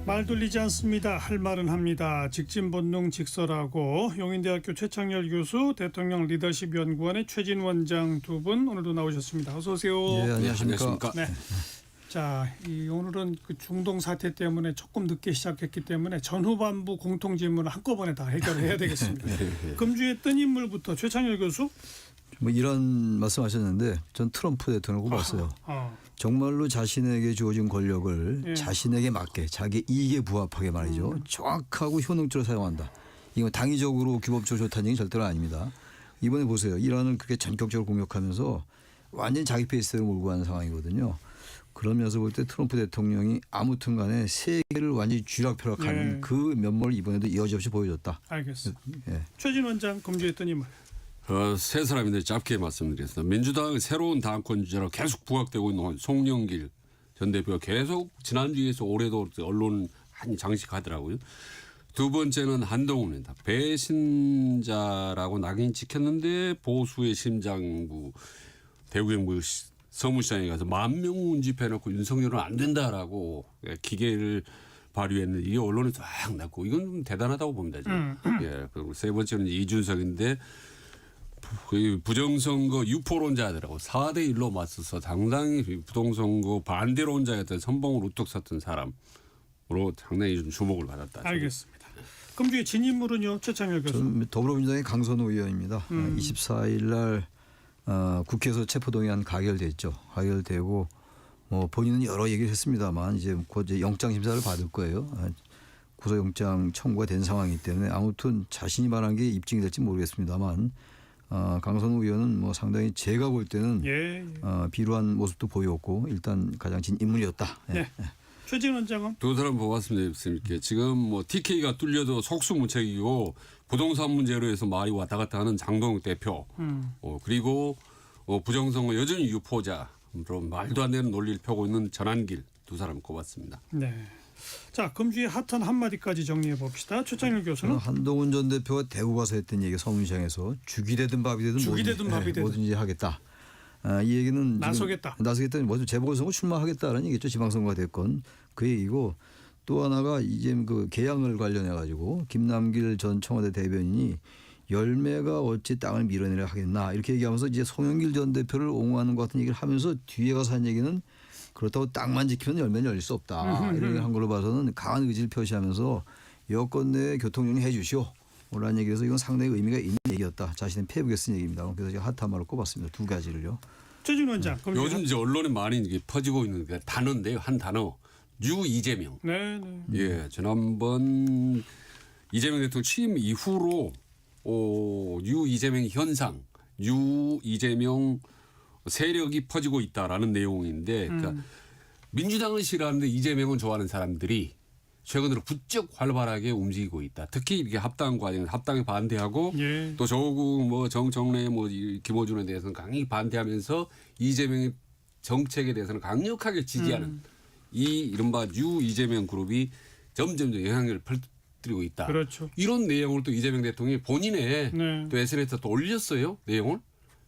말 돌리지 않습니다. 할 말은 합니다. 직진본능 직설하고 용인대학교 최창렬 교수, 대통령 리더십 연구원의 최진 원장 두 분 오늘도 나오셨습니다. 어서 오세요. 네, 안녕하십니까. 네. 자, 오늘은 그 중동 사태 때문에 조금 늦게 시작했기 때문에 전후반부 공통 질문을 한꺼번에 다 해결해야 되겠습니다. 금주의 뜬 인물부터 최창렬 교수. 뭐 이런 말씀하셨는데 전 트럼프 대통령을 봤어요. 정말로 자신에게 주어진 권력을 자신에게 맞게 자기 이익에 부합하게 말이죠. 정확하고 효능적으로 사용한다. 이거 당위적으로 규범적으로 좋다는 얘기 절대로 아닙니다. 이번에 보세요. 이란을 그렇게 전격적으로 공격하면서 완전히 자기 페이스대로 몰고 가는 상황이거든요. 그러면서 볼 때 트럼프 대통령이 아무튼 간에 세계를 완전히 쥐락펴락하는 그 면모를 이번에도 여지없이 보여줬다. 알겠습니다. 최진 원장 금주의 뜬 인물. 세 사람인데 짧게 말씀드렸습니다. 민주당의 새로운 당권 주자로 계속 부각되고 있는 송영길 전 대표가 계속 지난주에서 올해도 언론 많이 장식하더라고요. 두 번째는 한동훈입니다. 배신자라고 낙인 찍혔는데 보수의 심장부 대구경부 서무시장에 가서 10,000명 운집해놓고 윤석열은 안 된다라고 기계를 발휘했는데 이게 언론에 쫙 났고 이건 좀 대단하다고 봅니다. 그리고 세 번째는 이준석인데 부정선거 유포론자들하고 4대 1로 맞서서 상당히 부정선거 반대론자였던 선봉을 우뚝 섰던 사람으로 상당히 좀 주목을 받았다. 알겠습니다. 금주의 진인물은요, 최창렬 교수. 더불어민주당의 강선우 의원입니다. 24일 날 국회에서 체포동의안 가결됐죠. 가결되고 본인은 여러 얘기를 했습니다만 이제 곧 영장 심사를 받을 거예요. 구속영장 청구가 된 상황이기 때문에 아무튼 자신이 말한 게 입증이 될지 모르겠습니다만 강선우 의원은 뭐 상당히 제가 볼 때는 비루한 모습도 보였고 일단 가장 진 인물이었다. 최진 원장은? 두 사람 보았습니다. 지금 뭐 TK가 뚫려도 속수무책이고 부동산 문제로 해서 말이 왔다 갔다 하는 장동욱 대표 그리고 부정선거 여전히 유포자로 말도 안 되는 논리를 펴고 있는 전한길 두 사람 꼽았습니다. 네. 자, 금주의 핫한 한마디까지 정리해 봅시다. 최창렬 교수는? 한동훈 전 대표가 대구 가서 했던 얘기 서문시장에서 죽이 되든 밥이 되든 뭐든지 하겠다. 이 얘기는 나서겠다. 뭐 재보궐선거 출마하겠다라는 얘기죠. 지방선거가 됐건 그 얘기고 또 하나가 이제 그 개항을 관련해 가지고 김남길 전 청와대 대변인이 열매가 어찌 땅을 밀어내려 하겠나 이렇게 얘기하면서 이제 송영길 전 대표를 옹호하는 것 같은 얘기를 하면서 뒤에 가서 한 얘기는 그렇다고 땅만 지키면 열매는 열릴 수 없다. 이런 한 걸로 봐서는 강한 의지를 표시하면서 여권 내에 교통정리 해 주시오. 라는 얘기에서 이건 상당히 의미가 있는 얘기였다. 자신의 페북에 쓴 얘기입니다. 그래서 제가 핫한 말을 꼽았습니다. 두 가지를요. 최진 원장. 요즘 이제 언론에 많이 퍼지고 있는 게 단어인데요. 한 단어. 유 이재명. 네. 지난번 이재명 대통령 취임 이후로 유 이재명 현상, 유 이재명 세력이 퍼지고 있다라는 내용인데 그러니까 민주당은 싫어하는데 이재명은 좋아하는 사람들이 최근으로 부쩍 활발하게 움직이고 있다. 특히 이게 합당 과정에서 합당에 반대하고 또 조국 정청래 김어준에 대해서는 강하게 반대하면서 이재명의 정책에 대해서는 강력하게 지지하는 이 이른바 유 이재명 그룹이 점점 영향력을 펼뜨리고 있다. 그렇죠. 이런 내용을 또 이재명 대통령이 본인의 또 SNS에 또 올렸어요. 내용을.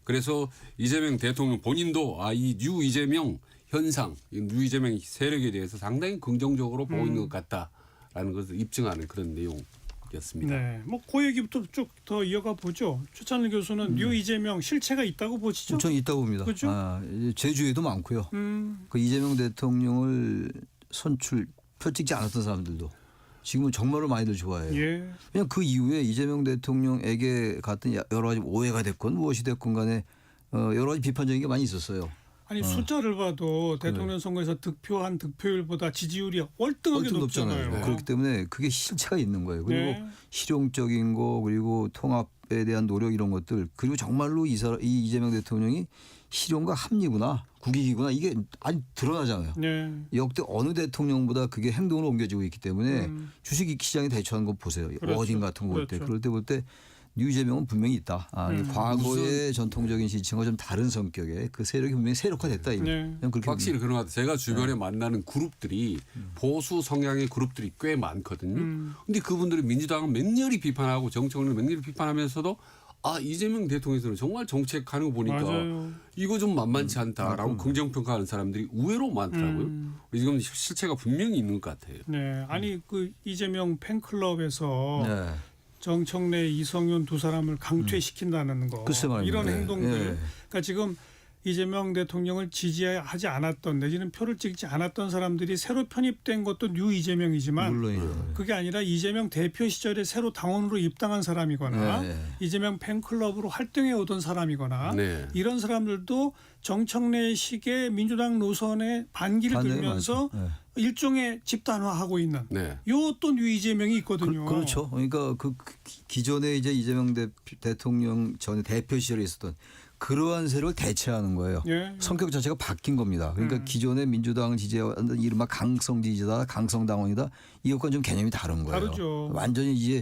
그래서 이재명 대통령 본인도 이 유 이재명 현상, 유 이재명 세력에 대해서 상당히 긍정적으로 보고 있는 것 같다라는 것을 입증하는 그런 내용이었습니다. 네, 그 얘기부터 쭉 더 이어가 보죠. 최창렬 교수는 유 이재명 실체가 있다고 보시죠? 저는 있다고 봅니다. 그렇죠? 제주에도 많고요. 그 이재명 대통령을 표 찍지 않았던 사람들도 지금은 정말로 많이들 좋아해요. 그냥 그 이후에 이재명 대통령에게 같은 여러 가지 오해가 됐건 무엇이 됐건 간에 여러 가지 비판적인 게 많이 있었어요. 아니 숫자를 봐도 대통령 선거에서 득표한 득표율보다 지지율이 월등하게 높잖아요. 그렇기 때문에 그게 실체가 있는 거예요. 그리고 실용적인 거 그리고 통합에 대한 노력 이런 것들 그리고 정말로 이 이재명 대통령이 실용과 합리구나 국익이구나 이게 아주 드러나잖아요. 역대 어느 대통령보다 그게 행동으로 옮겨지고 있기 때문에 주식시장에 대처하는 거 보세요. 어딘 같은 거 볼 때. 그럴 때 볼 때 유 이재명은 분명히 있다. 과거의 전통적인 지지층과 좀 다른 성격의 그 세력이 분명히 세력화됐다. 확실히 그런 것 같아요. 제가 주변에 만나는 그룹들이 보수 성향의 그룹들이 꽤 많거든요. 그런데 그분들이 민주당은 맹렬히 비판하고 정청래는 맹렬히 비판하면서도 이재명 대통령에서는 정말 정책하는 거 보니까 맞아요. 이거 좀 만만치 않다라고 긍정평가하는 사람들이 의외로 많더라고요. 지금 실체가 분명히 있는 것 같아요. 네, 아니 그 이재명 팬클럽에서 네. 정청래, 이성윤 두 사람을 강퇴시킨다는 거, 글쎄 말입니다. 이런 네. 행동들. 네. 그러니까 지금 이재명 대통령을 지지하지 않았던 내지는 표를 찍지 않았던 사람들이 새로 편입된 것도 뉴 이재명이지만 물론이죠. 그게 아니라 이재명 대표 시절에 새로 당원으로 입당한 사람이거나 네. 이재명 팬클럽으로 활동해 오던 사람이거나 네. 이런 사람들도 정청래식의 민주당 노선에 반기를 반대에 들면서 많죠. 네. 일종의 집단화하고 있는 네. 요 또 뉴 이재명이 있거든요. 그렇죠. 그러니까 그 기존에 이제 이재명 대통령 전 대표 시절에 있었던 그러한 세력을 대체하는 거예요. 예. 성격 자체가 바뀐 겁니다. 그러니까 기존에 민주당을 지지하는 이른바 강성 지지다, 강성 당원이다 이것과는 좀 개념이 다른 거예요. 다르죠. 완전히 이제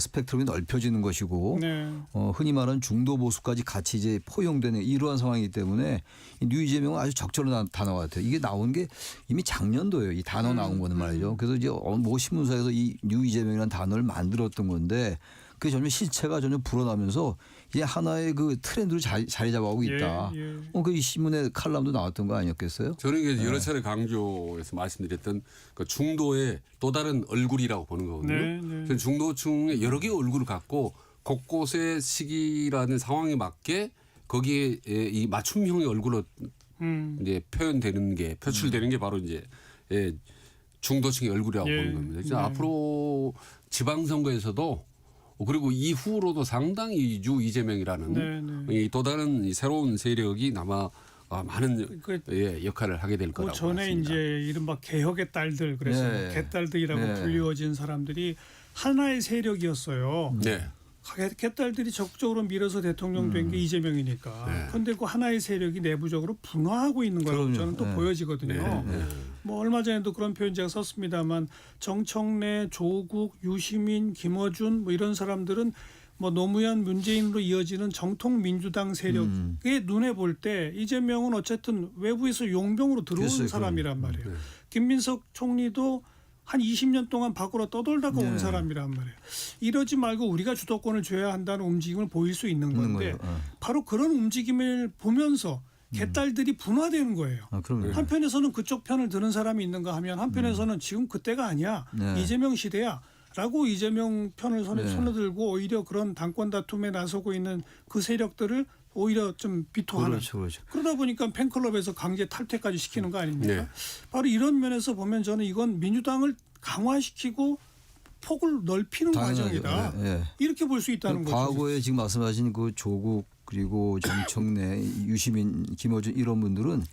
스펙트럼이 넓혀지는 것이고 네. 흔히 말하는 중도 보수까지 같이 이제 포용되는 이러한 상황이기 때문에 이 뉴 이재명은 아주 적절한 단어 같아요. 이게 나온 게 이미 작년도예요. 이 단어 나온 거는 말이죠. 그래서 이제 모 신문사에서 이 뉴 이재명이라는 단어를 만들었던 건데 그게 점점 실체가 점점 불어나면서 이제 하나의 그 트렌드로 자리 잡아오고 있다. 예, 예. 그 신문에 칼럼도 나왔던 거 아니었겠어요? 저는 이게 여러 차례 강조해서 말씀드렸던 그 중도의 또 다른 얼굴이라고 보는 거거든요. 네, 네. 저는 중도층의 여러 개의 얼굴을 갖고 곳곳의 시기라는 상황에 맞게 거기에 이 맞춤형의 얼굴로 이제 표현되는 게 표출되는 게 바로 이제 중도층의 얼굴이라고 예. 보는 겁니다. 그래서 네. 앞으로 지방선거에서도 그리고 이후로도 상당히 유 이재명이라는 네, 네. 이 또 다른 이 새로운 세력이 남아 많은 그 역할을 하게 될 그 거라고 전에 봤습니다. 이제 이른바 개혁의 딸들 그래서 네. 개딸들이라고 네. 불리워진 사람들이 하나의 세력이었어요. 네. 개딸들이 적극적으로 밀어서 대통령 된 게 이재명이니까. 네. 그런데 그 하나의 세력이 내부적으로 분화하고 있는 거라고 그럼요. 저는 또 네. 보여지거든요. 네. 뭐 얼마 전에도 그런 표현 제가 썼습니다만 정청래, 조국, 유시민, 김어준 뭐 이런 사람들은 뭐 노무현, 문재인으로 이어지는 정통 민주당 세력의 눈에 볼 때 이재명은 어쨌든 외부에서 용병으로 들어온 글쎄요, 사람이란 말이에요. 김민석 총리도 한 20년 동안 밖으로 떠돌다가 온 사람이란 말이에요. 이러지 말고 우리가 주도권을 줘야 한다는 움직임을 보일 수 있는 건데 바로 그런 움직임을 보면서 개딸들이 분화되는 거예요. 그럼요. 한편에서는 그쪽 편을 드는 사람이 있는가 하면 한편에서는 지금 그때가 아니야. 네. 이재명 시대야. 라고 이재명 편을 손에 들고 오히려 그런 당권 다툼에 나서고 있는 그 세력들을 오히려 좀 비토하는. 그렇죠. 그러다 보니까 팬클럽에서 강제 탈퇴까지 시키는 거 아닙니까? 네. 바로 이런 면에서 보면 저는 이건 민주당을 강화시키고 폭을 넓히는 당연하죠. 과정이다. 예. 이렇게 볼 수 있다는 거죠. 과거에 지금 말씀하신 그 조국 그리고 정청래, 유시민, 김어준 이런 분들은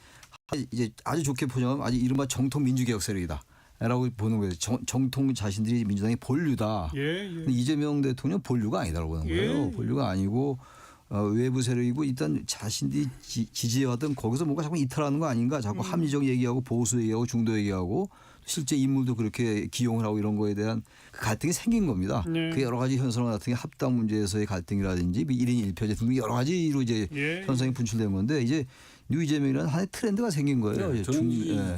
이제 아주 좋게 포장하면 아주 이른바 정통 민주개혁 세력이다. 라고 보는 거예요. 정통 자신들이 민주당의 본류다. 예. 근데 이재명 대통령 본류가 아니다라고 보는 거예요. 본류가 아니고 외부 세력이고 일단 자신들이 지지해왔던 거기서 뭔가 자꾸 이탈하는 거 아닌가. 자꾸 합리적 얘기하고 보수 얘기하고 중도 얘기하고 실제 인물도 그렇게 기용을 하고 이런 거에 대한 그 갈등이 생긴 겁니다. 네. 그 여러 가지 현상 같은 게 합당 문제에서의 갈등이라든지 1인 1표제 등 여러 가지로 이제 현상이 분출된 건데 이제 뉴 이재명이라는 하나의 트렌드가 생긴 거예요. 네, 저는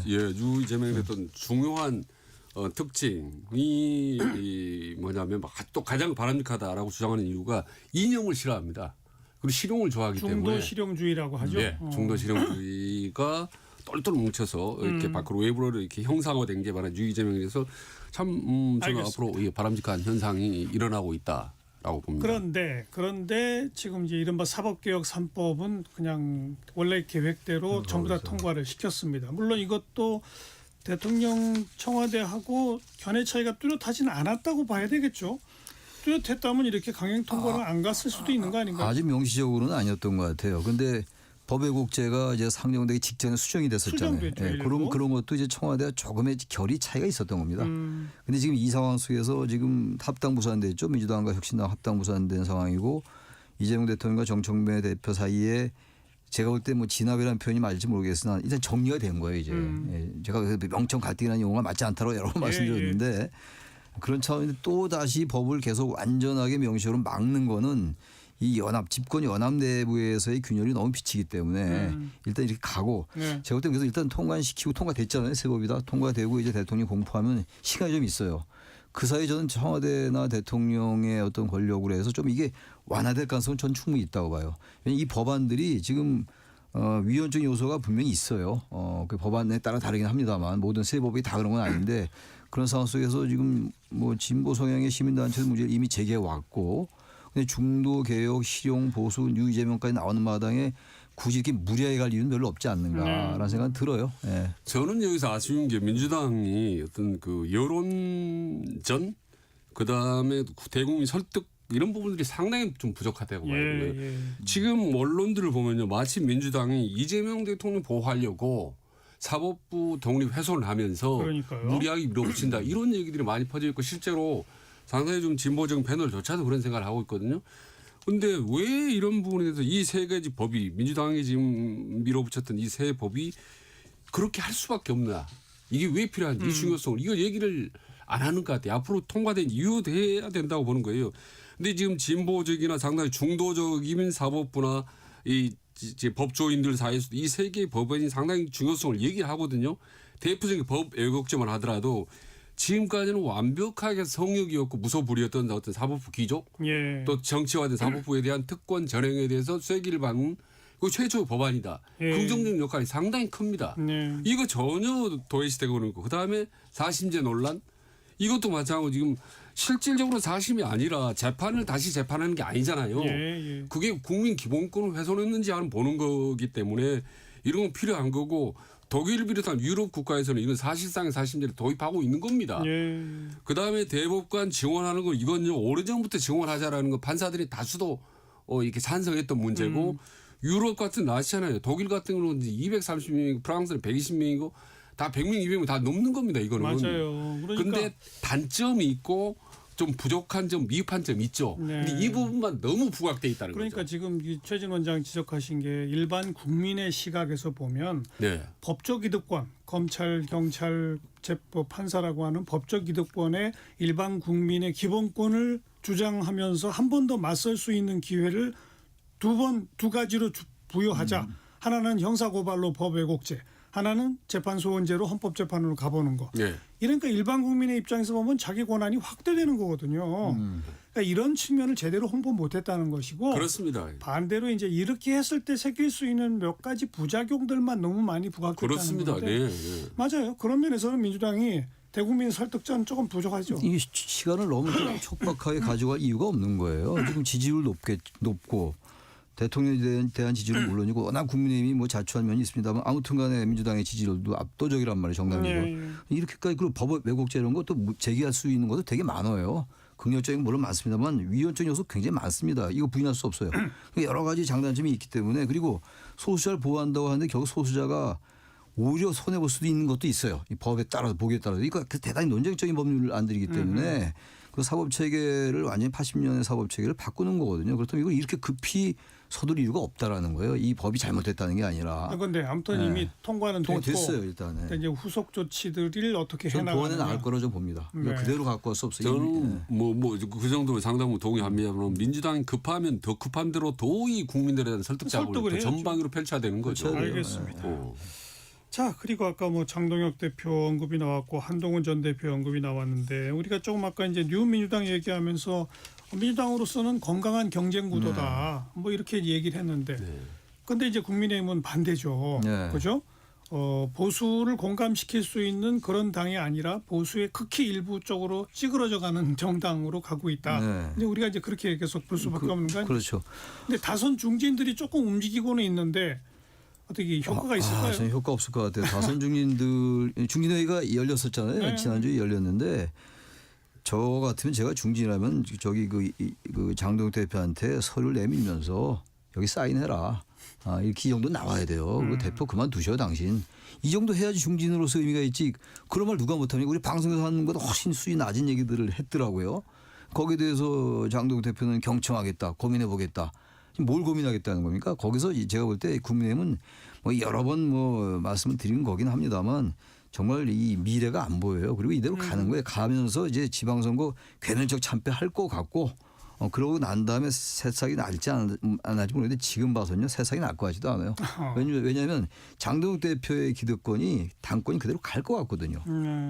유 이재명의 어떤 중요한 특징이 뭐냐면 또 가장 바람직하다라고 주장하는 이유가 이념을 싫어합니다. 그리고 실용을 좋아하기 때문에 중도 실용주의라고 하죠. 네, 중도 실용주의가 똘똘 뭉쳐서 이렇게 밖으로 외부로 이렇게 형상화된 게 바로 유 이재명에서 참 저는 알겠습니다. 앞으로 바람직한 현상이 일어나고 있다라고 봅니다. 그런데 지금 이제 이른바 사법개혁 3법은 그냥 원래 계획대로 전부 다 통과를 시켰습니다. 물론 이것도 대통령 청와대하고 견해 차이가 뚜렷하지는 않았다고 봐야 되겠죠. 뚜렷했다면 이렇게 강행 통과를 안 갔을 수도 있는 거 아닌가요? 아주 명시적으로는 아니었던 것 같아요. 근데 법외국제가 이제 상정되기 직전에 수정이 됐었잖아요. 수정됐죠, 그런 것도 이제 청와대와 조금의 결이 차이가 있었던 겁니다. 근데 지금 이 상황 속에서 지금 합당 무산됐죠. 민주당과 혁신당 합당 무산된 상황이고 이재명 대통령과 정청래 대표 사이에 제가 볼 때 뭐 진압이라는 표현이 맞을지 모르겠으나 일단 정리가 된 거예요 이제. 제가 명청 갈등이라는 용어가 맞지 않다고 여러 번 말씀드렸는데 그런 차원에서 또 다시 법을 계속 완전하게 명시적으로 막는 거는 이 집권 연합 내부에서의 균열이 너무 비치기 때문에 일단 이렇게 가고 제가 볼 때 그래서 일단 통과시키고 통과됐잖아요. 새 법이 다 통과되고 이제 대통령이 공포하면 시간이 좀 있어요. 그 사이 저는 청와대나 대통령의 어떤 권력으로 해서 좀 이게 완화될 가능성은 전 충분히 있다고 봐요. 왜냐하면 이 법안들이 지금 위헌적 요소가 분명히 있어요. 그 법안에 따라 다르긴 합니다만 모든 세 법이 다 그런 건 아닌데 그런 상황 속에서 지금 뭐 진보 성향의 시민단체들 문제를 이미 제기해 왔고 근데 중도 개혁, 실용, 보수, 뉴 이재명까지 나오는 마당에 굳이 이렇게 무리하게 갈 이유는 별로 없지 않는가라는 생각은 들어요. 예. 저는 여기서 아쉬운 게 민주당이 어떤 그 여론전 그다음에 대국민 설득 이런 부분들이 상당히 좀 부족하다고 봐요. 예. 지금 언론들을 보면요. 마치 민주당이 이재명 대통령 보호하려고 사법부 독립 훼손을 하면서 그러니까요. 무리하게 밀어붙인다. 이런 얘기들이 많이 퍼져 있고 실제로 상당히 좀 진보적인 패널조차도 그런 생각을 하고 있거든요. 그런데 왜 이런 부분에 대해서 이 세 가지 법이 민주당이 지금 밀어붙였던 이 세 법이 그렇게 할 수밖에 없나. 이게 왜 필요한지 이 중요성을 이거 얘기를 안 하는 것 같아요. 앞으로 통과된 이유도 해야 된다고 보는 거예요. 근데 지금 진보적이나 상당히 중도적인 사법부나 이 이제 법조인들 사이에서도 이 세 개의 법안이 상당히 중요성을 얘기를 하거든요. 대표적인 법 애국점을 하더라도 지금까지는 완벽하게 성역이었고 무소불위였던 어떤 사법부 기조 예. 또 정치화된 사법부에 대한 특권 전행에 대해서 쐐기를 박는 그 최초의 법안이다. 예. 긍정적인 역할이 상당히 큽니다. 네. 이거 전혀 도외시되고 그런 거. 그다음에 사심제 논란 이것도 마찬가지고 지금 실질적으로 사심이 아니라 재판을 다시 재판하는 게 아니잖아요. 예. 그게 국민 기본권을 훼손했는지 안 보는 거기 때문에 이런 건 필요한 거고 독일을 비롯한 유럽 국가에서는 이건 사실상의 사심제를 도입하고 있는 겁니다. 예. 그다음에 대법관 증언하는 거 이건요 오래전부터 증언하자라는 거 판사들이 다수도 이렇게 찬성했던 문제고 유럽 같은 나시잖아요. 독일 같은 경우는 230명이고 프랑스는 120명이고 다 100명, 200명 다 넘는 겁니다. 이거는. 맞아요. 그러니까 근데 단점이 있고 좀 부족한 점, 미흡한 점이 있죠. 네. 근데 이 부분만 너무 부각돼 있다는 그러니까 거죠. 지금 이 최진 원장 지적하신 게 일반 국민의 시각에서 보면 네. 법적 이득권, 검찰, 경찰, 재법, 판사라고 하는 법적 이득권에 일반 국민의 기본권을 주장하면서 한 번 더 맞설 수 있는 기회를 두 가지로 부여하자. 하나는 형사고발로 법왜곡죄, 하나는 재판소원제로 헌법재판으로 가보는 거. 네. 이러니까 일반 국민의 입장에서 보면 자기 권한이 확대되는 거거든요. 그러니까 이런 측면을 제대로 홍보 못했다는 것이고 그렇습니다. 반대로 이제 이렇게 했을 때 생길 수 있는 몇 가지 부작용들만 너무 많이 부각됐다는 그렇습니다. 건데 네. 맞아요. 그런 면에서는 민주당이 대국민 설득전 조금 부족하죠. 이게 시간을 너무 촉박하게 가져갈 이유가 없는 거예요. 지금 지지율 높고 대통령에 대한 지지율은 물론이고 워낙 국민의힘이 뭐 자초한 면이 있습니다만 아무튼간에 민주당의 지지율도 압도적이란 말이에요. 정당이고 이렇게까지 그리고 법 왜곡죄 이런 것도 제기할 수 있는 것도 되게 많아요. 긍정적인 물론 많습니다만 위헌적 요소 굉장히 많습니다. 이거 부인할 수 없어요. 여러 가지 장단점이 있기 때문에 그리고 소수자를 보호한다고 하는데 결국 소수자가 오히려 손해 볼 수도 있는 것도 있어요. 이 법에 따라서 보기에 따라서 이거 대단히 논쟁적인 법률안들이기 때문에 그 사법 체계를 완전히 80년의 사법 체계를 바꾸는 거거든요. 그렇다면 이걸 이렇게 급히 서둘 이유가 없다라는 거예요. 이 법이 잘못됐다는 게 아니라. 그런데 아무튼 이미 통과는 됐고 됐어요 일단. 근데 이제 후속 조치들을 어떻게 저는 보완해 해나가느냐. 나갈 거라 좀 봅니다. 이거 네. 그대로 갖고 갈 수 없어요. 저는 그 정도로 상당히 동의합니다만 민주당이 급하면 더 급한 대로 도의 국민들에 대한 설득 작업을 설득을 더 해야죠. 전방위로 펼쳐야 되는 거죠. 그렇죠. 알겠습니다. 어. 자, 그리고 아까 뭐 장동혁 대표 언급이 나왔고 한동훈 전 대표 언급이 나왔는데 우리가 조금 아까 이제 뉴민주당 얘기하면서 민주당으로서는 건강한 경쟁 구도다. 뭐 이렇게 얘기를 했는데 근데 이제 국민의힘은 반대죠. 네. 그죠? 보수를 공감시킬 수 있는 그런 당이 아니라 보수의 극히 일부 쪽으로 찌그러져가는 정당으로 가고 있다. 네. 근데 우리가 이제 그렇게 계속 볼 수밖에 없는 거 아니에요? 그렇죠. 근데 다선 중진들이 조금 움직이고는 있는데 어떻게 효과가 있을까요? 전혀 효과 없을 것 같아요. 다선 중진회의가 열렸었잖아요. 네. 지난주에 열렸는데 저 같으면 제가 중진이라면 저기 그 장동혁 대표한테 서류를 내밀면서 여기 사인해라. 이렇게 이 정도 나와야 돼요. 그 대표 그만두셔 당신. 이 정도 해야지 중진으로서 의미가 있지. 그런 말 누가 못하니까 우리 방송에서 하는 것보다 훨씬 수위 낮은 얘기들을 했더라고요. 거기에 대해서 장동혁 대표는 경청하겠다. 고민해보겠다. 뭘 고민하겠다는 겁니까? 거기서 제가 볼 때 국민의힘은 뭐 여러 번 뭐 말씀을 드린 거긴 합니다만 정말 이 미래가 안 보여요. 그리고 이대로 가는 거예요. 가면서 이제 지방선거 괴멸적 참패할 것 같고 그러고 난 다음에 새싹이 날지 안 날지 모르겠는데 지금 봐서는요 새싹이 날 것 같지도 않아요. 왜냐하면 장동욱 대표의 기득권이 당권이 그대로 갈 것 같거든요.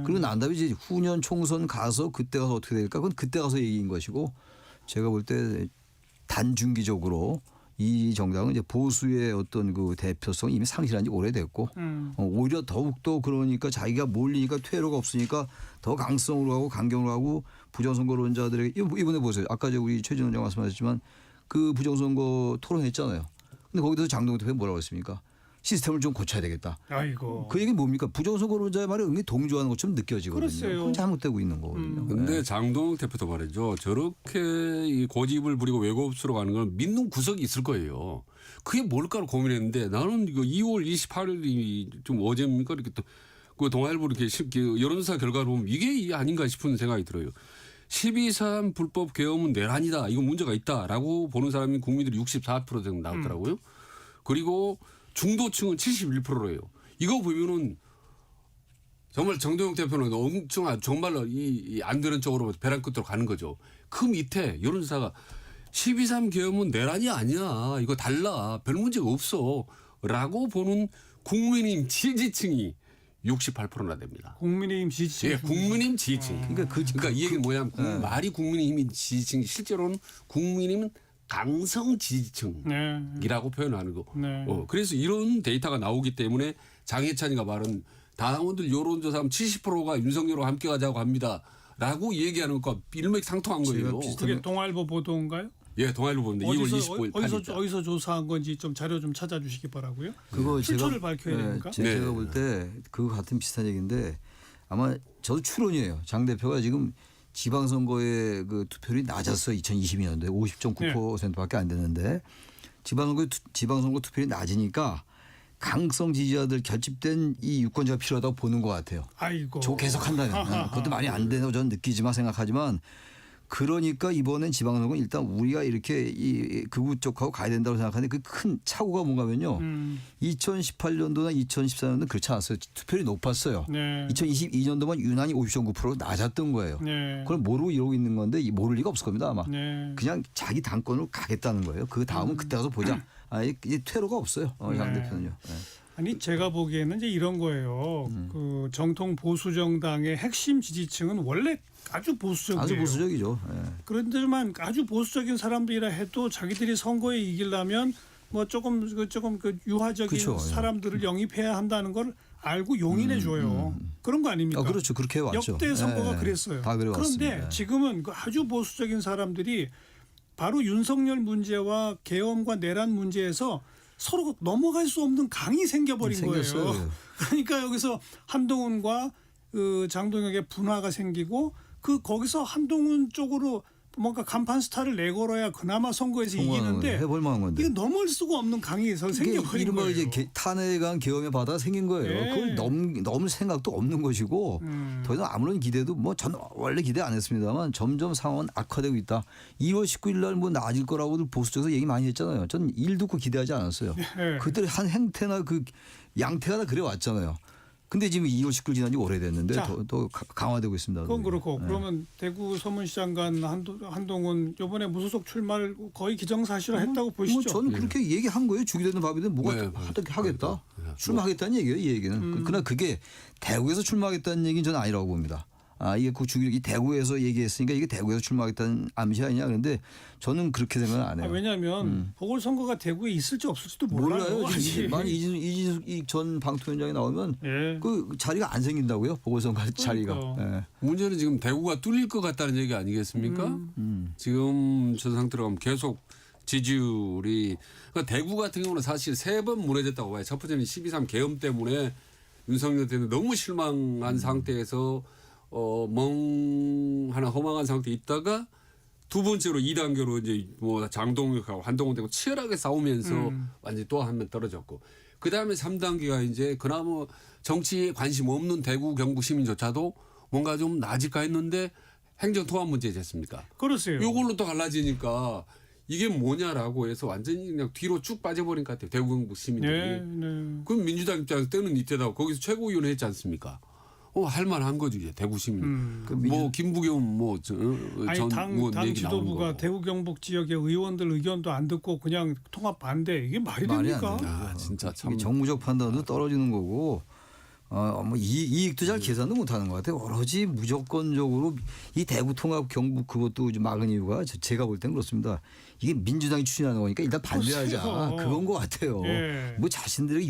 그리고 난 다음에 이제 후년 총선 가서 그때 가서 어떻게 될까? 그건 그때 가서 얘기인 것이고 제가 볼 때 단중기적으로 이 정당은 이제 보수의 어떤 그 대표성이 이미 상실한 지 오래됐고 오히려 더욱더 그러니까 자기가 몰리니까 퇴로가 없으니까 더 강성으로 하고 강경으로 하고 부정선거론자들에게 이번에 보세요. 아까 우리 최진원 원장 말씀하셨지만 그 부정선거 토론했잖아요. 근데 거기서 장동욱 대표가 뭐라고 했습니까? 시스템을 좀 고쳐야 되겠다. 아이고. 그 얘기는 뭡니까? 부정선거론자의 말에 은근히 동조하는 것처럼 느껴지거든요. 그랬어요. 그건 잘못되고 있는 거거든요. 근데 네. 장동욱 대표도 말이죠. 저렇게 이 고집을 부리고 외고업수로 가는 건 믿는 구석이 있을 거예요. 그게 뭘까를 고민했는데 나는 이거 2월 28일이 좀 어제입니까? 이렇게 또 그 동아일보 이렇게 여론조사 결과를 보면 이게 아닌가 싶은 생각이 들어요. 12.3 불법 계엄은 내란이다. 이거 문제가 있다라고 보는 사람이 국민들이 64% 정도 나왔더라고요. 그리고 중도층은 71%예요. 이거 보면은 정말 정동영 대표는 엄청 정말로 이 안 되는 쪽으로 벼랑 끝으로 가는 거죠. 그 밑에 여론조사가 12.3 계엄은 내란이 아니야. 이거 달라. 별 문제가 없어. 라고 보는 국민의힘 지지층이 68%나 됩니다. 국민의힘 지지층. 예, 국민의힘 지지층. 그러니까 이 얘기는 뭐냐면 말이 국민의힘 지지층이 실제로는 국민의힘은 강성 지지층이라고 표현하는 거. 네. 그래서 이런 데이터가 나오기 때문에 장해찬이가 말은 당원들 여론조사하면 70%가 윤석열과 함께 가자고 합니다라고 얘기하는 것과 일맥상통한 거예요. 그게 동아일보 보도인가요? 예, 동아일보 보는데 2월 25일 어디서 조사한 건지 좀 자료 좀 찾아주시기 바라고요. 그거 출처를 밝혀야 됩니까? 제가 네. 볼 때 그거 같은 비슷한 얘기인데 아마 저도 추론이에요. 장 대표가 지금 지방선거의 그 투표율이 낮았어요. 2022년도에 50.9%밖에 안 됐는데 지방선거 투표율이 낮으니까 강성 지지자들 결집된 이 유권자가 필요하다고 보는 것 같아요. 아이고. 저거 계속 한다면 그것도 말이 안 되다고 저는 느끼지만 생각하지만 그러니까 이번엔 지방선거는 일단 우리가 이렇게 이 극우 쪽하고 가야 된다고 생각하는데 그 큰 착오가 뭔가면요. 2018년도나 2014년도는 그렇지 않았어요. 투표율이 높았어요. 네. 2022년도만 유난히 50.9% 낮았던 거예요. 네. 그걸 모르고 이러고 있는 건데 모를 리가 없을 겁니다 아마. 네. 그냥 자기 당권으로 가겠다는 거예요. 그 다음은 그때 가서 보자. 이제 퇴로가 없어요. 양 네. 대표는요. 네. 아니 제가 보기에는 이제 이런 거예요. 그 정통 보수 정당의 핵심 지지층은 원래 아주 보수적이에요. 아주 보수적이죠. 네. 그런데만 아주 보수적인 사람들이라 해도 자기들이 선거에 이기려면 뭐 조금 그 유화적인 그쵸, 사람들을 영입해야 한다는 걸 알고 용인해 줘요. 그런 거 아닙니까? 그렇죠. 그렇게 왔죠. 역대 선거가 네. 그랬어요. 다 그래 그런데 왔습니다. 지금은 그 아주 보수적인 사람들이 바로 윤석열 문제와 계엄과 내란 문제에서 서로 넘어갈 수 없는 강이 생겨버린 생겼어요. 거예요. 그러니까 여기서 한동훈과 그 장동혁의 분화가 생기고 그 거기서 한동훈 쪽으로 뭔가 간판 스타를 내걸어야 그나마 선거에서 이기는데 해볼 만한 건데. 이게 넘을 수가 없는 강이 생겨버린 이른바 거예요. 이제 탄핵한 계엄의 바다가 생긴 거예요. 네. 그걸 넘을 생각도 없는 것이고 더 이상 아무런 기대도 뭐 전 원래 기대 안 했습니다만 점점 상황은 악화되고 있다. 2월 19일 날 뭐 나아질 거라고도 보수 쪽에서 얘기 많이 했잖아요. 전 일 듣고 기대하지 않았어요. 네. 그들의 한 행태나 그 양태가 다 그래 왔잖아요. 근데 지금 2월 19일 지난 지 오래됐는데 자, 더 강화되고 있습니다. 그건 그게. 그렇고 네. 그러면 대구 서문시장 간 한동훈 이번에 무소속 출마를 거의 기정사실화했다고 보시죠? 뭐 저는 그렇게 얘기한 거예요. 죽이 되든 밥이 되든 뭐가 네, 하겠다. 네. 출마하겠다는 얘기예요. 이 얘기는. 그러나 그게 대구에서 출마하겠다는 얘기는 저는 아니라고 봅니다. 이게 그 이 대구에서 얘기했으니까 이게 대구에서 출마하겠다는 암시 아니냐. 그런데 저는 그렇게 생각은 안 해요. 왜냐하면 보궐선거가 대구에 있을지 없을지도 몰라요. 몰라요. 아직. 만약 이진숙 전 방통위원장이 나오면 예. 그 자리가 안 생긴다고요. 보궐선거 자리가. 예. 문제는 지금 대구가 뚫릴 것 같다는 얘기 아니겠습니까? 지금 저 상태로 가면 계속 지지율이 그러니까 대구 같은 경우는 사실 3번 무너졌다고 봐요. 첫 번째는 12.3 계엄 때문에 윤석열 때문에 너무 실망한 상태에서 멍하나 허망한 상태에 있다가 두 번째로 2단계로 이제 뭐 장동혁하고 한동훈 되고 치열하게 싸우면서 완전히 또 한 번 떨어졌고 그 다음에 3단계가 이제 그나마 정치에 관심 없는 대구 경북 시민조차도 뭔가 좀 나아질까 했는데 행정 통합 문제 됐습니까? 그러세요. 이걸로 또 갈라지니까 이게 뭐냐라고 해서 완전히 그냥 뒤로 쭉 빠져버린 것 같아요. 대구 경북 시민들이. 네, 네. 그럼 민주당 입장에서 때는 이때다 거기서 최고위원 했지 않습니까? 할만한 거죠 이제 대구 시민. 그 뭐 김부겸 아니 뭐전 당 얘기 나오는 지도부가 거고. 대구 경북 지역의 의원들 의견도 안 듣고 그냥 통합 반대 이게 말이 말이 안 됩니까? 돼요. 아 진짜 참. 이게 정무적 판단도 떨어지는 거고 뭐 이익도 잘 계산도 못하는 것 같아요. 오로지 무조건적으로 이 대구 통합 경북 그것도 좀 막은 이유가 제가 볼 땐 그렇습니다. 이게 민주당이 추진하는 거니까 일단 반대하자 그렇죠. 그건 것 같아요. 예. 뭐 자신들이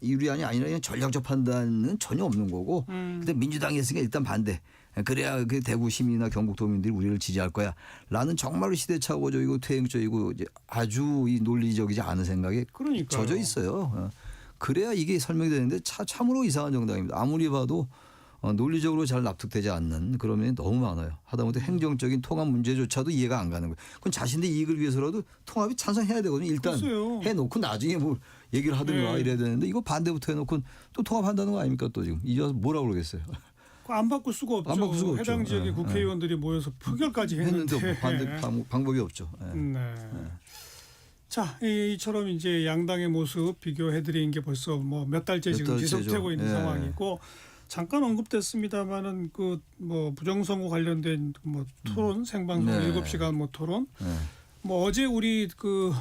유리한이 아니라 그냥 전략적 판단은 전혀 없는 거고 근데 민주당이 했으니까 일단 반대. 그래야 그 대구 시민이나 경북 도민들이 우리를 지지할 거야라는 정말로 시대착오적이고 퇴행적이고 이제 아주 이 논리적이지 않은 생각에 그러니까요. 젖어 있어요. 그래야 이게 설명이 되는데 참으로 이상한 정당입니다. 아무리 봐도 논리적으로 잘 납득되지 않는 그런 면이 너무 많아요. 하다못해 행정적인 통합 문제조차도 이해가 안 가는 거예요. 그건 자신들 이익을 위해서라도 통합이 찬성해야 되거든요. 일단 글쎄요. 해놓고 나중에 뭐 얘기를 하든가 네. 이래야 되는데 이거 반대부터 해놓고 또 통합한다는 거 아닙니까 또 지금 이제 와서 뭐라고 그러겠어요. 그거 안 바꿀 수가 없죠. 안 바꿀 수가 없죠. 해당 지역의 예, 국회의원들이 모여서 표결까지 했는데. 했는데 반대 방법이 없죠. 예. 네. 자, 이처럼 이제 양당의 모습 비교해드린 게 벌써 뭐 몇 달째 몇 지금 달째죠. 지속되고 있는 예. 상황이고 잠깐 언급됐습니다만은 그 뭐 부정선거 관련된 뭐 토론 생방송 네. 7시간 뭐 토론 예. 뭐 어제 우리 그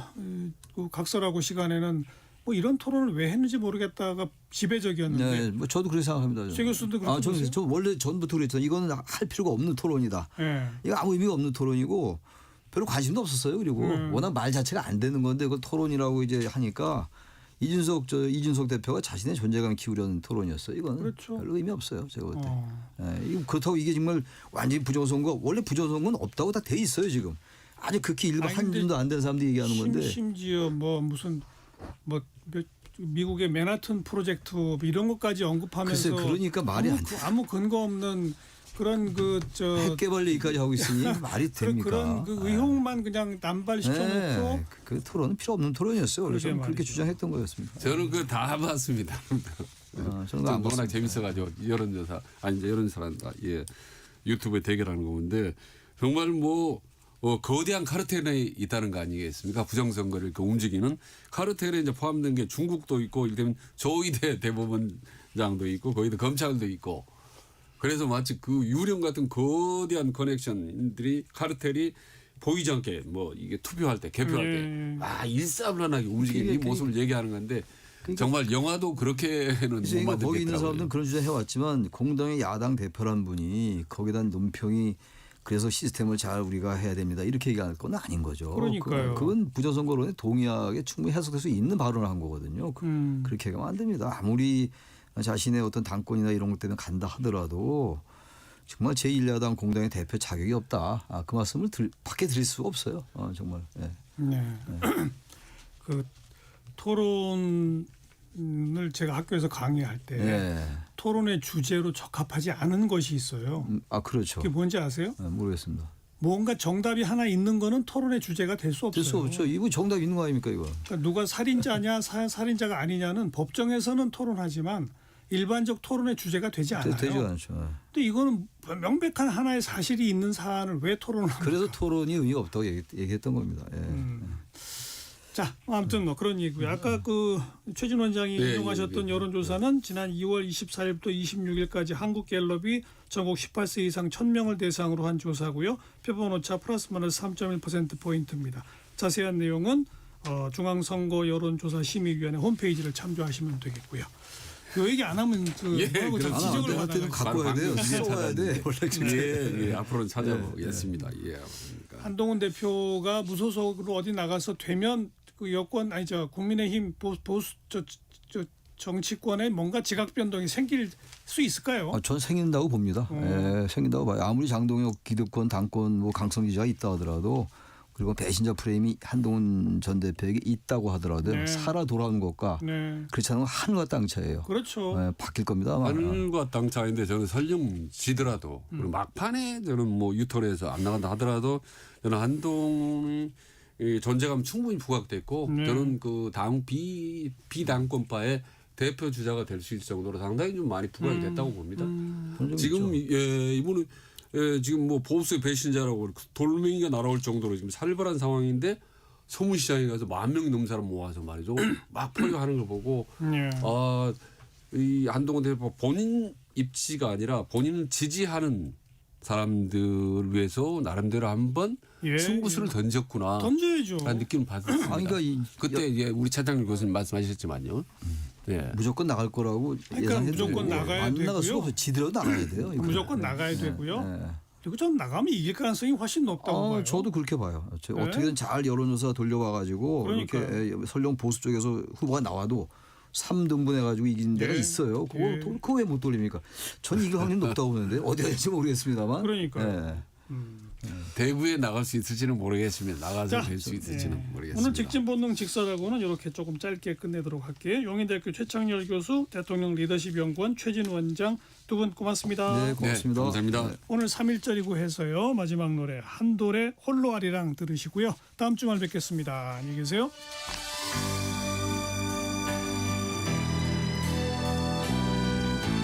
각설하고 시간에는 뭐 이런 토론을 왜 했는지 모르겠다가 지배적이었는데 네, 뭐 저도 그렇게 생각합니다. 최 교수도 그렇게 저는 보세요? 저 원래 전부터 그랬잖아요. 이거는 할 필요가 없는 토론이다. 예. 이거 아무 의미가 없는 토론이고 별로 관심도 없었어요. 그리고 워낙 말 자체가 안 되는 건데 그걸 토론이라고 이제 하니까 이준석 대표가 자신의 존재감 키우려는 토론이었어요. 이거는 그렇죠. 별로 의미 없어요. 제가 볼 때. 어. 그렇다고 이게 정말 완전히 부정선거 원래 부정선거는 없다고 다 돼 있어요 지금. 아주 극히 일부 아니, 한 근데 줌도 안 된 사람들이 얘기하는 건데. 심지어 뭐 무슨 뭐 미국의 맨하튼 프로젝트 뭐 이런 것까지 언급하면서 글쎄 그러니까 말이 안 돼. 아무 근거 없는 그런 그저 핵 개발 얘기까지 하고 있으니 말이 됩니까? 그런 그 의혹만 그냥 남발시켜놓고 네, 그 토론은 필요 없는 토론이었어요. 그래서 그러게 저는 그렇게 말이죠. 주장했던 거였습니다. 저는 그 다 봤습니다. 저는 안 워낙 봤습니다. 재밌어가지고 여론조사 아니 이제 여론조사란다. 예, 유튜브에 대결하는 건데 정말 뭐 거대한 카르텔에 있다는 거 아니겠습니까? 부정선거를 이렇게 움직이는 카르텔에 이제 포함된 게 중국도 있고 이를테면 조이대 대법원장도 있고 거기도 검찰도 있고 그래서 마치 그 유령 같은 거대한 커넥션들이 카르텔이 보이지 않게 뭐 이게 투표할 때 개표할 때 일사불란하게 움직이는 이 모습을 얘기하는 건데 정말 영화도 그렇게는 이제 못 거기 있는 만들겠더라고요. 사람들은 그런 주장 해왔지만 공당의 야당 대표란 분이 거기다 논평이 그래서 시스템을 잘 우리가 해야 됩니다. 이렇게 얘기할 건 아닌 거죠. 그러니까요. 그건 부정선거론에 동의하게 충분히 해석될 수 있는 발언을 한 거거든요. 그렇게 하면 안 됩니다. 아무리 자신의 어떤 당권이나 이런 것 때문에 간다 하더라도 정말 제1야당 공당의 대표 자격이 없다. 그 말씀을 밖에 드릴 수가 없어요. 정말. 예. 네. 그 토론을 제가 학교에서 강의할 때 예. 토론의 주제로 적합하지 않은 것이 있어요. 그렇죠. 그게 뭔지 아세요? 모르겠습니다. 뭔가 정답이 하나 있는 거는 토론의 주제가 될 수 없어요. 될 수 없죠. 이거 정답 있는 거 아닙니까 이거? 그러니까 누가 살인자냐 살인자가 아니냐는 법정에서는 토론하지만 일반적 토론의 주제가 되지 않아요. 되지 않죠. 근데 이거는 명백한 하나의 사실이 있는 사안을 왜 토론을 합니까? 그래서 토론이 의미가 없다고 얘기했던 겁니다. 예. 자, 아무튼 뭐 그런 얘기고요. 아까 그 최진 원장이 네, 인용하셨던 여론조사는 지난 2월 24일부터 26일까지 한국갤럽이 전국 18세 이상 1,000명을 대상으로 한 조사고요. 표본 오차 플러스 마이너스 3.1%포인트입니다. 자세한 내용은 중앙선거 여론조사 심의위원회 홈페이지를 참조하시면 되겠고요. 요 얘기 안 하면 뭐라고 그렇죠. 지적을 내가 때는 받아요. 갖고 와야 돼요. 써와야 돼. 원래 예, 앞으로는 찾아보겠습니다. 예. 그러니까. 한동훈 대표가 무소속으로 어디 나가서 되면 그 여권 국민의힘 보수 정치권에 뭔가 지각 변동이 생길 수 있을까요? 전 생긴다고 봅니다. 예, 생긴다고 봐요. 아무리 장동혁 기득권 당권 뭐 강성 지지가 있다 하더라도 그리고 배신자 프레임이 한동훈 전 대표에게 있다고 하더라도 네. 살아 돌아오는 것과 네, 그렇지 않으면 하늘과 땅 차이예요. 그렇죠. 예, 바뀔 겁니다. 아마. 하늘과 땅 차이인데 저는 설령 지더라도 그리고 막판에 저는 뭐 유턴해서 안 나간다 하더라도 저는 한동훈이 존재감 충분히 부각됐고 네. 저는 그 당 비당권파의 대표 주자가 될 수 있을 정도로 상당히 좀 많이 부각이 됐다고 봅니다. 지금 이분은 지금 뭐 보수의 배신자라고 돌멩이가 날아올 정도로 지금 살벌한 상황인데 서문시장에 가서 10,000명이 넘는 사람 모아서 말이죠 막 포효하는 걸 보고 네. 이 한동훈 대표 본인 입지가 아니라 본인을 지지하는 사람들을 위해서 나름대로 한번 예, 승부수를 던졌구나. 던져야죠. 라는 느낌을 받았습니다. 아니, 그러니까 그때 이제 우리 차장님 교수님 말씀하셨지만요. 네. 무조건 나갈 거라고 그러니까 예상했는데 무조건 나가야 안 나갈 수가 되고요. 없어요. 지더라도 나가야 돼요. 이거. 무조건 나가야 되고요. 네. 그리고 전 나가면 이길 가능성이 훨씬 높다고 봐요. 저도 그렇게 봐요. 네. 어떻게든 잘 여론조사 돌려봐가지고 그러니까요. 이렇게 설령 보수 쪽에서 후보가 나와도 3등분 해가지고 이긴 데가 예. 있어요. 예. 그거 왜 못 돌립니까? 전 이길 확률이 높다고 보는데 어디가 될지 모르겠습니다만. 그러니까요. 네. 대구에 나갈 수 있을지는 모르겠습니다. 나가서 자, 될 수 있을지는 모르겠습니다. 오늘 직진본능 직설하고는 이렇게 조금 짧게 끝내도록 할게요. 용인대학교 최창렬 교수, 대통령 리더십 연구원 최진 원장 두 분 고맙습니다. 네, 고맙습니다. 네, 감사합니다. 네. 오늘 3.1절이고 해서요. 마지막 노래 한돌의 홀로 아리랑 들으시고요. 다음 주말 뵙겠습니다. 안녕히 계세요.